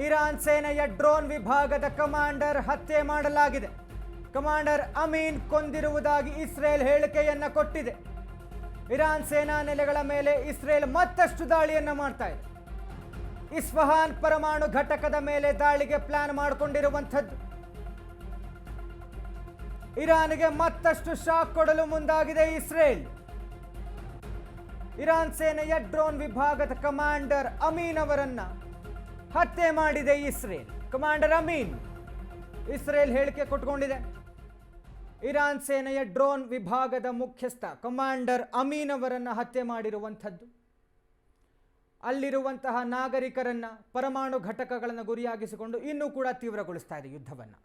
Iran ಸೇನೆಯ drone ವಿಭಾಗದ commander ಹತ್ಯೆ ಮಾಡಲಾಗಿದೆ. ಕಮಾಂಡರ್ ಅಮೀನ್ ಕೊಂದಿರುವುದಾಗಿ ಇಸ್ರೇಲ್ ಹೇಳಿಕೆಯನ್ನ ಕೊಟ್ಟಿದೆ. ಇರಾನ್ ಸೇನಾ ನೆಲೆಗಳ ಮೇಲೆ ಇಸ್ರೇಲ್ ಮತ್ತಷ್ಟು ದಾಳಿಯನ್ನ ಮಾಡ್ತಾ ಇದೆ. ಇಸ್ಫಹಾನ್ ಪರಮಾಣು ಘಟಕದ ಮೇಲೆ ದಾಳಿಗೆ ಪ್ಲಾನ್ ಮಾಡಿಕೊಂಡಿರುವಂಥದ್ದು. ಇರಾನ್ಗೆ ಮತ್ತಷ್ಟು ಶಾಕ್ ಕೊಡಲು ಮುಂದಾಗಿದೆ ಇಸ್ರೇಲ್. ಇರಾನ್ ಸೇನೆಯ ಡ್ರೋನ್ ವಿಭಾಗದ ಕಮಾಂಡರ್ ಅಮೀನ್ ಅವರನ್ನ ಹತ್ಯೆ ಮಾಡಿದೆ ಇಸ್ರೇಲ್. ಕಮಾಂಡರ್ ಅಮೀನ್ ಇಸ್ರೇಲ್ ಹೇಳಿಕೆ ಕೊಟ್ಟುಕೊಂಡಿದೆ. ಇರಾನ್ ಸೇನೆಯ ಡ್ರೋನ್ ವಿಭಾಗದ ಮುಖ್ಯಸ್ಥ ಕಮಾಂಡರ್ ಅಮೀನ್ ಅವರನ್ನ ಹತ್ಯೆ ಮಾಡಿರುವಂಥದ್ದು. ಅಲ್ಲಿರುವಂತಹ ನಾಗರಿಕರನ್ನ ಪರಮಾಣು ಘಟಕಗಳನ್ನು ಗುರಿಯಾಗಿಸಿಕೊಂಡು ಇನ್ನೂ ಕೂಡ ತೀವ್ರಗೊಳಿಸ್ತಾ ಇದೆ ಯುದ್ಧವನ್ನು.